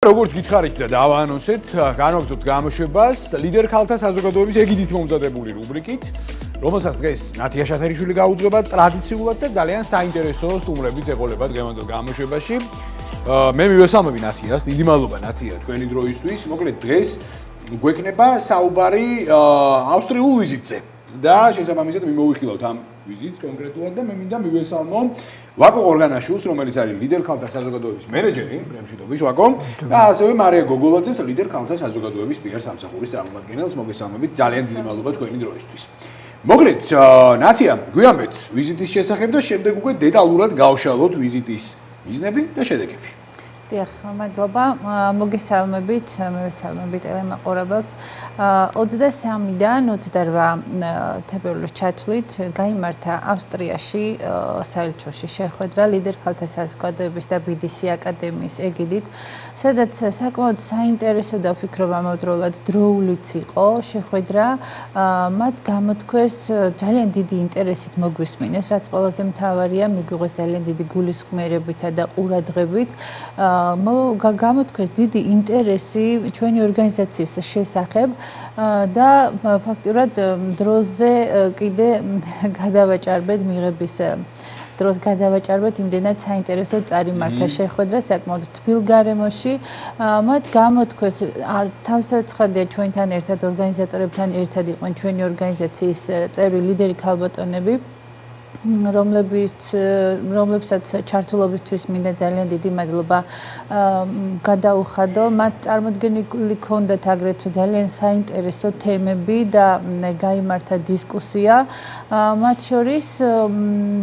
როგორც გითხარით და დავაანონსეთ, განვაგრძობთ გამოშვებას ლიდერ ქალთა საზოგადოების ეგიდით მომზადებული რუბრიკით, რომელსაც დღეს ნათია შათერიშვილი გაუძღვება ტრადიციულად და ძალიან საინტერესო სტუმრებით ეყოლება დღევანდელ გამოშვებაში. მე მივესალმები ნათიას, დიდი მადლობა ნათია თქვენი დროისთვის. მოკლედ დღეს გვექნება საუბარი ავსტრიულ ვიზიტზე და შესაბამისად მიმოვიხილავთ ამ ვიზიტს კონკრეტულად და მე მინდა მივესალმო ვაკო ორგანაშვილს, რომელიც არის ლიდერ ქალთა საზოგადოების მენეჯერი, პრემშიტობის ვაკო, და ასევე მარია გოგოლაძეს, ლიდერ ქალთა საზოგადოების PR სამსახურის წარმომადგენელს. მოგესალმებით, ძალიან დიდი მადლობა თქვენი დროისთვის. მოკლედ, ნათია, გვიამბეთ ვიზიტის შესახებ და შემდეგ უკვე დეტალურად გავშალოთ ვიზიტის მიზნები და შედეგები. დიახ, მადლობა. მოგესალმებით, მივესალმებით ტელემაყურებელს. 23-დან 28 თებერვლის ჩათვლით გაიმართა ავსტრიაში საელჩოში შეხვედრა ლიდერ ქალთა საზოგადოების და BDC აკადემიის ეგიდით, სადაც საკმაოდ საინტერესო და ვფიქრობ ამავდროულად დროულიც იყო შეხვედრა. მათ გამოთქვეს ძალიან დიდი ინტერესით მოგვისმინეს, რაც ყველაზე მთავარია, მიგვიღეს ძალიან დიდი გულისხმიერებითა და ყურადღებით. გამოთქვეს დიდი ინტერესი ჩვენი ორგანიზაციის შესახებ და ფაქტურად დროზე კიდე გადავაჭარბეთ მიღების დროს გადავაჭარბეთ იმდენად საინტერესო წარიმართა შეხვედრა საკმაოდ თბილ გარემოში. მათ გამოთქვეს თავისთავად ცხადია ჩვენთან ერთად ორგანიზატორებთან ერთად იყვნენ ჩვენი ორგანიზაციის წევრი ლიდერი ქალბატონები, რომლებსაც ჩართულობისთვის მინდა ძალიან დიდი მადლობა გადაუხადო. მათ წარმოდგენილი ჰქონდათ აგრეთვე ძალიან საინტერესო თემები და გაიმართა დისკუსია მათ შორის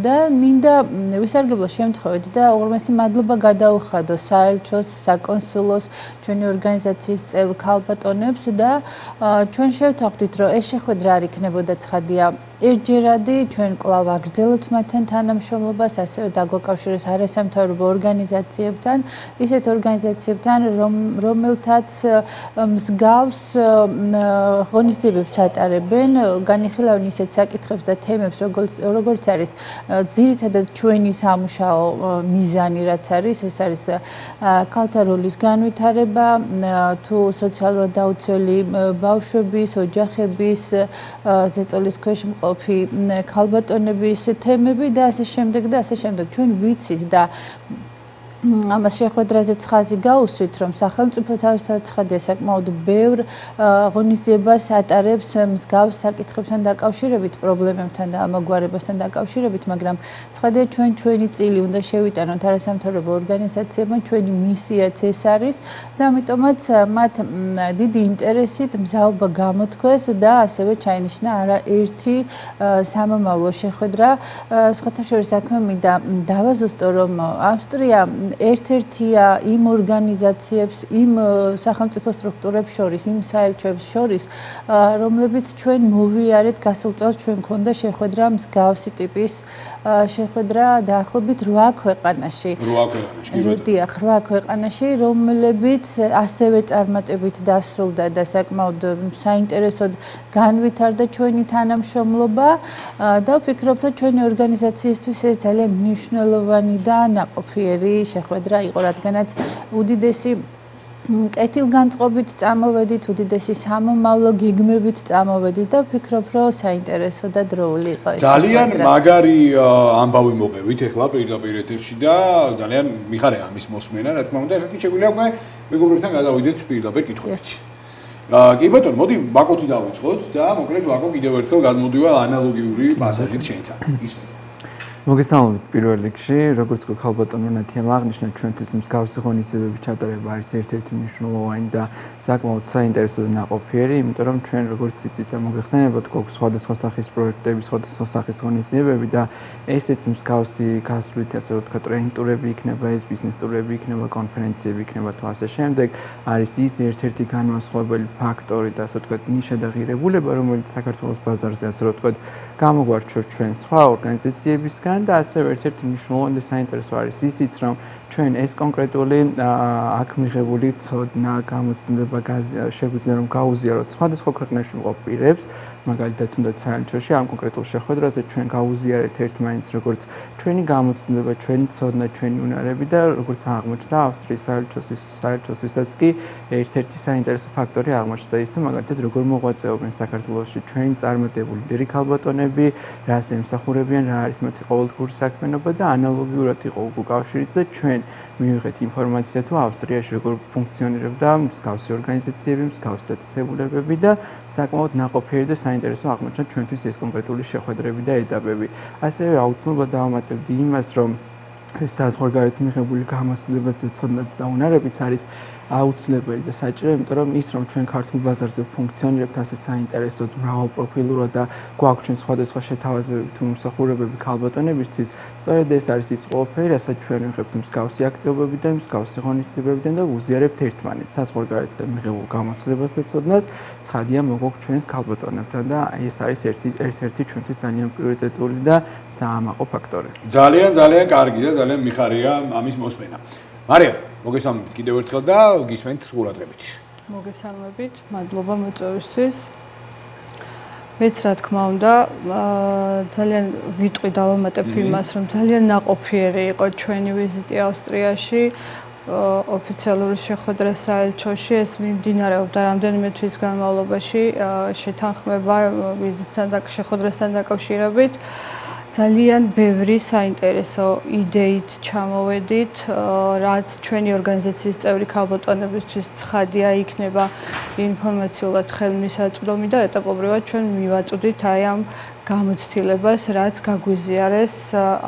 და მინდა ვისარგებლო შემთხვევით და უღრმესი მადლობა გადაუხადო საელჩოს, საკონსულოს, ჩვენი ორგანიზაციის წევრ ქალბატონებს და ჩვენ შევთანხმდით, რომ ეს შეხვედრა არ იქნებოდა ცხადია ერთჯერადი, ჩვენ კვლავ აგრძელებთ მათთან თანამშრომლობას, ასევე დაგვაკავშირეს არასამთავრობო ორგანიზაციებთან, ისეთ ორგანიზაციებთან, რომელთაც მსგავს ღონისძიებებს ატარებენ, განიხილავენ ისეთ საკითხებს და თემებს, როგორც არის ძირითადად ჩვენი სამუშაო მიზანი, რაც არის, ეს არის ქალთა როლის განვითარება, თუ სოციალურად დაუცველი ბავშვების, ოჯახების, ზეწოლის ქვეშ ქალბატონების თემები და ასე შემდეგ და ასე შემდეგ. ჩვენ ვიცით და ამას შეხვედრაზეც ხაზი გაუსვით, რომ სახელმწიფო თავისთავად ცხადია საკმაოდ ბევრ ღონისძიებას ატარებს მსგავს საკითხებთან დაკავშირებით, პრობლემებთან და ამაგვარებასთან დაკავშირებით, მაგრამ ცხადია ჩვენი წილი უნდა შევიტანოთ არასამთავრობო ორგანიზაციებმა, ჩვენი მისიაც ეს არის და ამიტომაც მათ დიდი ინტერესით მზაობა გამოთქვეს და ასევე ჩაინიშნა არაერთი სამომავლო შეხვედრა. სხვათა შორის საქმე მინდა დავაზუსტო, რომ ავსტრია ერთ-ერთია იმ ორგანიზაციებს, იმ სახელმწიფო სტრუქტურებს შორის, იმ საელჩოებს შორის, რომლებიც ჩვენ მოვიარეთ გასულ წელს ჩვენ მქონდა შეხვედრა მსგავსი ტიპის შეხვედრა დაახლოებით 8 ქვეყანაში. 8 ქვეყანაში, რომლებიც ასევე წარმატებით დასრულდა და საკმაოდ საინტერესოდ განვითარდა ჩვენი თანამშრომლობა და ვფიქრობ, რომ ჩვენი ორგანიზაციისთვის ეს ძალიან მნიშვნელოვანი და ნაყოფიერი შეხვედრა იყო, რადგანაც უდიდესი კეთილგანწყობით წამოვედით, უდიდესი სამომავლო გეგმებით წამოვედით და ვფიქრობ, რომ საინტერესო და დროული იყო ეს. ძალიან მაგარი ამბავი მოყევით ახლა პირდაპირ ეთერში და ძალიან მიხარია ამის მოსმენა, რა თქმა უნდა, ახლა კი შეგვიძლია უკვე მეგობრებთან გადავიდეთ პირდაპირ კითხვებით. კი ბატონო, მოდი ვაკოთი დავიწყოთ და მოკლედ ვაკო კიდევ ერთხელ გადმოდივა ანალოგიური პასაჟით შენთან. ისმენთ. მოგესალმებით პირველ რიგში, როგორც ქალბატონო ნათიამ აღნიშნა, ჩვენთვის მსგავსი ღონისძიებების ჩატარება არის ერთ-ერთი მნიშვნელოვანი და საკმაოდ საინტერესო და ნაყოფიერი, იმიტომ რომ ჩვენ როგორც იცით და მოგეხსენებათ, გვაქვს სხვადასხვა სახის პროექტები, სხვადასხვა სახის ღონისძიებები და ესეც მსგავსი გასვლით, ასე ვთქვათ, ტრეინინგ ტურები იქნება, ეს ბიზნეს ტურები იქნება, კონფერენციები იქნება თუ ასე შემდეგ, არის ის ერთ-ერთი განმასხვავებელი ფაქტორი და ასე ვთქვათ, ნიშა და ღირებულება, რომელიც საქართველოს ბაზარზე ასე ვთქვათ, გამოგვარჩევს ჩვენ სხვა ორგანიზაციებისგან და ასევე ერთ-ერთი მნიშვნელოვანი და საინტერესო არის ისიც, რომ ჩვენ ეს კონკრეტული აქ მიღებული ცოდნა, გამოცდილება შეგვიძლია რომ გაუზიაროთ სხვადასხვა ქვეყნებში მყოფ პირებს, მაგალითად თუნდაც საელჩოში ამ კონკრეტულ შეხვედრაზე ჩვენ გავუზიარეთ ერთმანეთს როგორც ჩვენი გამოცდილება, ჩვენი ცოდნა, ჩვენი უნარები და როგორც აღმოჩნდა ავსტრიის საელჩოსთვისაც კი ერთ-ერთი საინტერესო ფაქტორი აღმოჩნდა ის, თუ მაგალითად როგორ მოღვაწეობენ საქართველოში ჩვენი წარმატებული ლიდერი ქალბატონები, რას ემსახურებიან, რა არის მათი ყოველდღიური საქმიანობა და ანალოგიურად იყო უკავშირიც და ჩვენ მივიღეთ ინფორმაცია თუ ავსტრიაში როგორ ფუნქციონირებდა მსგავსი ორგანიზაციები, მსგავსი დაწესებულებები და საკმაოდ ნაყოფიერი და საინტერესო აღმოჩნდა ჩვენთვის ეს კონკრეტული შეხვედრები და ეტაპები. ასევე აუცილებლად დავამატებდი იმას, რომ ეს საზღვარგარეთ მიღებული გამოცდილება და ცოდნაც და უნარებიც არის აუცილებელი და საჭირო, იმიტომ რომ ის რომ ჩვენ ქართულ ბაზარზე ფუნქციონირებთ ასე საინტერესოდ, მრავალპროფილურად და გვაქვს ჩვენ სხვადასხვა შეთავაზებები თუ მსახურებები ქალბატონებისთვის, სწორედ ეს არის ის ყველაფერი, რასაც ჩვენ ვიღებთ მსგავსი აქტივობებიდან, მსგავსი ღონისძიებებიდან და ვუზიარებთ ერთმანეთს საზღვარგარეთთან მიღებულ გამოცდილებას და ცოდნას, ცხადია მოგვაქვს ჩვენს ქალბატონებთან და ეს არის ერთ-ერთი ჩვენთვის ძალიან პრიორიტეტული და საამაყო ფაქტორი. ძალიან კარგი და ძალიან მიხარია ამის მოსმენა. მარია, მოგესალმებით კიდევ ერთხელ და გისმენთ ყურადღებით. მოგესალმებით, მადლობა მოწვევისთვის. მეც რა თქმა უნდა, ძალიან ვიტყვი დავამატებ იმას, რომ ძალიან ნაყოფიერი იყო ჩვენი ვიზიტი ავსტრიაში. ოფიციალური შეხვედრა საელჩოში ეს მიმდინარეობდა რამდენიმე თვის განმავლობაში შეთანხმება ვიზიტთან და შეხვედრასთან დაკავშირებით. ძალიან ბევრი საინტერესო იდეით ჩამოვედით, რაც ჩვენი ორგანიზაციის წევრი ქალბატონებისთვის ცხადია იქნება ინფორმაციულად ხელმისაწვდომი და ეტაპობრივად ჩვენ მივაწვდით აი ამ გამოცდილებას, რაც გაგვიზიარეს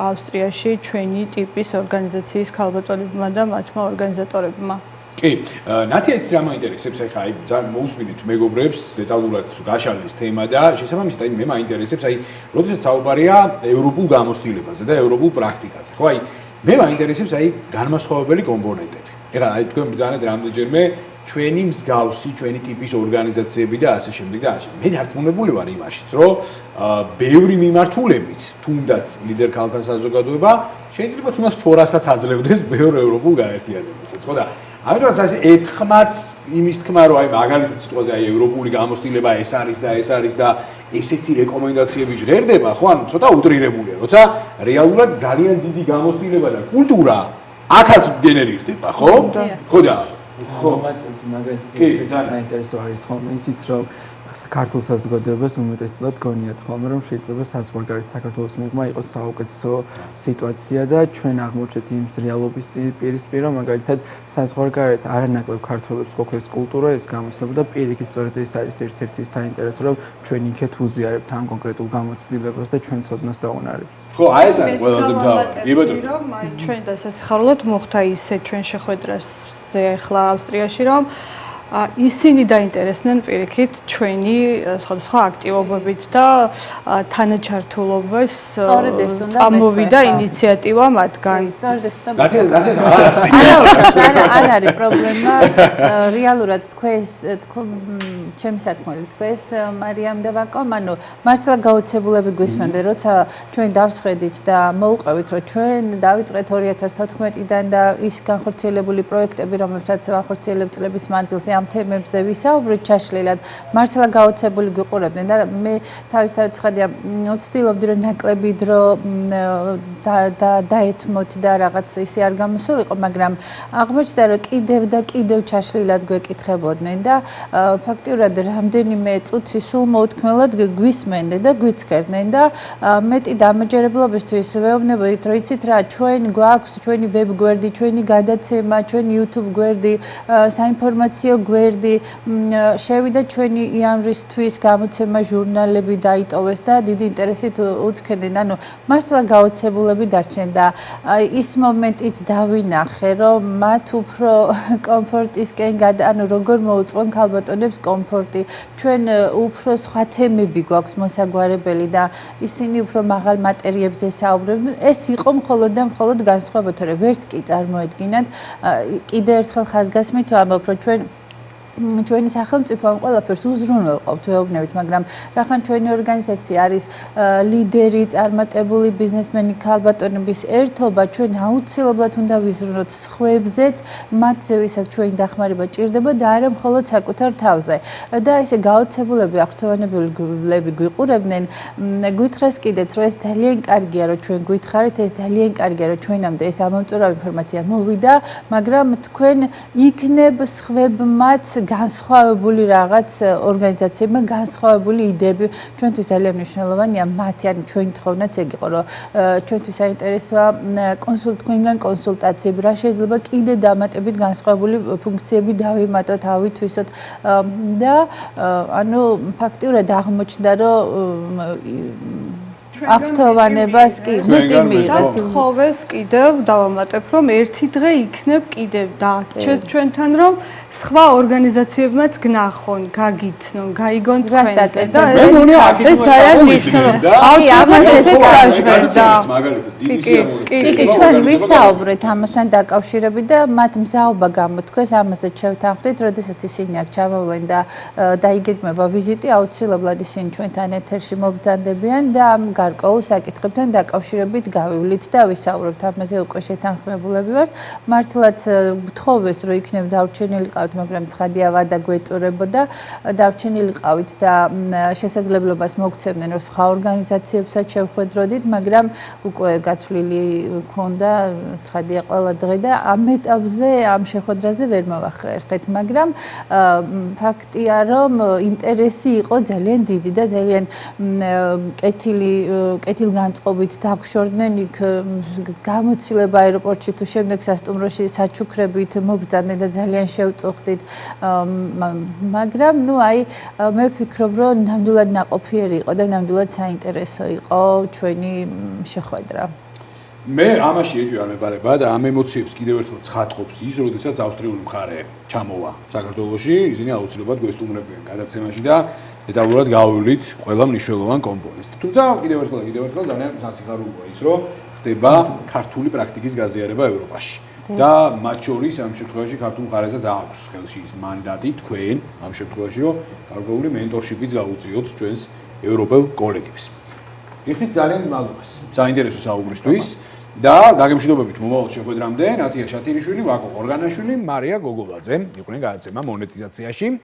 ავსტრიაში ჩვენი ტიპის ორგანიზაციის ქალბატონებმა და მათმა ორგანიზატორებმა. კი, ნათიაც რა მაინტერესებს ახლა აი ძალიან მოусმინეთ მეგობრებს დეტალურად გაშალეს თემა და შესაბამისად აი მე მაინტერესებს აი როდესაც საუბარია ევროპულ გამოცდილებაზე და ევროპულ პრაქტიკაზე. ხო აი მე მაინტერესებს აი განმასხვავებელი კომპონენტები. ეხლა აი თქვენ ბრძანეთ რამდენჯერმე ჩვენი მსგავსი, ჩვენი ტიპის ორგანიზაციები და ასე შემდეგ და ასე. მე დარწმუნებული ვარ იმაშიც, რომ ბევრი მიმართულებით, თუნდაც ლიდერ ქალთა საზოგადოება შეიძლება თუნდაც ფორასაც აძლევდეს ბევრ ევროპულ გაერთიანებასაც. ხო და ამიტომაც ასე ერთხმაც იმის თქმა რომ აი მაგალითად სიტყვაზე აი ევროპული გამოცდილება ეს არის და ესეთი რეკომენდაციები ჟღერდება, ხო, ანუ ცოტა უტრირებულია, როცა რეალურად ძალიან დიდი გამოცდილება და კულტურა აქაც გენერირდება, ხო? ხო და მაგალითად საინტერესო არის ხოლმე ისიც რომ საქართველოს საზოგადოებას უმეტესწილად გონიათ ხოლმე რომ შეიძლება საზღვარგარეთ საქართველოს მიღმა იყოს საუკეთესო სიტუაცია და ჩვენ აღმოჩნდეთ იმ რეალობის პირისპირ რომ მაგალითად საზღვარგარეთ არანაკლებ ქართველებს გვაქვს კულტურა ეს გამოსება და პირიქით სწორედ ეს არის ერთ-ერთი საინტერესო რომ ჩვენ იქეთ ვუზიარებთ ამ კონკრეტულ გამოცდილებას და ჩვენ ცოდნას და უნარებს. ხო, აი ეს არის ყველაზე მთავარი. რომ აი ჩვენ დასასახარულად მოხდა ისე ჩვენ შეხვედრაზე ახლა ავსტრიაში რომ ისინი დაინტერესდნენ პირიქით ჩვენი სხვადასხვა აქტივობებით და თანაჩართულობას წამოვიდა ინიციატივა მათგან. სწორედ ეს უნდა არ არის პრობლემა. რეალურად ჩემი სათქმელი თქვენს მარიამ და ვაკომ, ანუ მართლა გაოცებულები გვისმენდა, როცა ჩვენ დავსხედით და მოუყევით, რომ ჩვენ დავიწყეთ 2014-დან და ის განხორციელებული პროექტები, რომლებსაც ვახორციელებთ წლების მანძილზე ამ თემებზე ვისაუბრეთ ჩაშლილად, მართლა გაოცებული გვიყურებდნენ და მე თავისთავად ცხადია ვცდილობდი რომ ნაკლები დრო დაეთმოთ და რაღაც ისე არ გამოსულიყო, მაგრამ აღმოჩნდა რომ კიდევ ჩაშლილად გვეკითხებოდნენ და ფაქტიურად რამდენიმე წუთი სულ მოუთქმელად გვისმენდნენ და გვიცქერდნენ და მეტი დამაჯერებლობისთვის ვეუბნებოდით რომ იცით რა ჩვენ გვაქვს ჩვენი ვებ გვერდი, ჩვენი გადაცემა, ჩვენი YouTube გვერდი, საინფორმაციო გვერდი, შევიდა ჩვენი იანვრისთვის გამოცემა ჟურნალები დაიტოვეს და დიდი ინტერესით უცქერდნენ. ანუ მართლა გაოცებულები დარჩნენ და ის მომენტიც დავინახე, რომ მათ უფრო კომფორტისკენ ანუ როგორ მოუწყონ ქალბატონებს კომფორტი. ჩვენ უფრო სხვა თემები გვაქვს მოსაგვარებელი და ისინი უფრო მაღალ მატერიებზე საუბრობდნენ. ეს იყო მხოლოდ და მხოლოდ განსხვავება, თორე ვერც კი წარმოედგინათ. კიდევ ერთხელ ხაზგასმით ვამბობ, რომ ჩვენ ჩვენი სახელმწიფო ამ ყველაფერს უზრუნველყოფთ ვეუბნებით, მაგრამ რახან ჩვენი ორგანიზაცია არის ლიდერი, წარმატებული ბიზნესმენი ქალბატონების ერთობა, ჩვენ აუცილებლად უნდა ვიზრუნოთ სხვებზეც, მათზე ვისაც ჩვენი დახმარება ჭირდება და არა მხოლოდ საკუთარ თავზე. და ესე გაოცებულები აღფრთოვანებულები გვიყურებდნენ, გითხრას კიდეც, რომ ეს ძალიან კარგია, რომ ჩვენ გვითხარით, ეს ძალიან კარგია, რომ ჩვენამდე ეს ამომწურავი ინფორმაცია მოვიდა, მაგრამ თქვენ იქნებ სხვებმაც განსხვავებული რაღაც ორგანიზაციებმა განსხვავებული იდეები ჩვენთვის ძალიან მნიშვნელოვანია მათი ან ჩვენი თხოვნაც ეგ იყო რომ ჩვენთვის საინტერესოა თქვენგან კონსულტაციები რა შეიძლება კიდე დამატებით განსხვავებული ფუნქციები დავიმატოთ ავითვისოთ და ანუ ფაქტიურად აღმოჩნდა რომ აღთოვანებას კი მეტი მიიღეს. ხოვეს კიდევ დავამატებ რომ ერთი დღე იქნებ კიდევ დაჩეთ ჩვენთან რომ სხვა ორგანიზაციებმაც გნახონ, გაგიცნონ, გაიგონ თქვენზე და ეს ძალიან მნიშვნელოვანია. აი ამასაც გაჟღერდა. კი, ჩვენ ვისაუბრეთ ამასთან დაკავშირებით და მათ მზაობა გამოთქვეს, ამასაც შევთანხმდით, როდესაც ისინი აქ ჩამოვლენ და დაიგეგმება ვიზიტი, აუცილებლად ისინი ჩვენთან ეთერში მობრძანდებიან და ამ გარკვეულ საკითხებთან დაკავშირებით გავივლით და ვისაუბრებთ ამაზე უკვე შეთანხმებულები ვართ. მართლაც გთხოვეს, რომ იქნებ დარჩენილიყავით, მაგრამ ცხადია ვადა გვეწურებოდა, დარჩენილიყავით და შესაძლებლობას მოგცემდნენ, რომ სხვა ორგანიზაციებსაც შევხვედროდით, მაგრამ უკვე გათვლილი ქონდა, ცხადია ყველა დღე და ამ ეტაპზე, ამ შეხვედრაზე ვერ მოვახერხეთ, მაგრამ ფაქტია, რომ ინტერესი იყო ძალიან დიდი და ძალიან კეთილგანწყობით დაგვშორდნენ იქ გამოცილება აეროპორტში თუ შემდეგ სასტუმროში საჩუქრებით მობრძანდნენ და ძალიან შევწუხდით მაგრამ ნუ აი მე ვფიქრობ რომ ნამდვილად ნაყოფიერი იყო და ნამდვილად საინტერესო იყო ჩვენი შეხვედრა მე ამაში ეჭვი არ მეპარება და ამ ემოციებს კიდევ ერთხელ ცხადყოფს ის, როდესაც ავსტრიული მხარე ჩამოვა საქართველოში, ისინი აუცილებლად გვესტუმრებიან გადაცემაში და დეტალურად გავივლით ყველა მნიშვნელოვან კომპონენტს. თუმცა კიდევ ერთხელ ძალიან სასიხარულოა ის, რომ ხდება ქართული პრაქტიკის გაზიარება ევროპაში. და მათ შორის ამ შემთხვევაში ქართულ მხარესაც აქვს ხელში ის მანდატი თქვენ ამ შემთხვევაში, რომ გარკვეული მენტორშიპიც გაუწიოთ ჩვენს ევროპელ კოლეგებს. გიხდით ძალიან მადლობას საინტერესო საუბრისთვის და დაგემშვიდობებით მომავალ შეხვედრამდე ნათია შათირიშვილი, ვაკო ორგანაშვილი, მარია გოგოლაძე იყვნენ გადაცემა მონეტიზაციაში.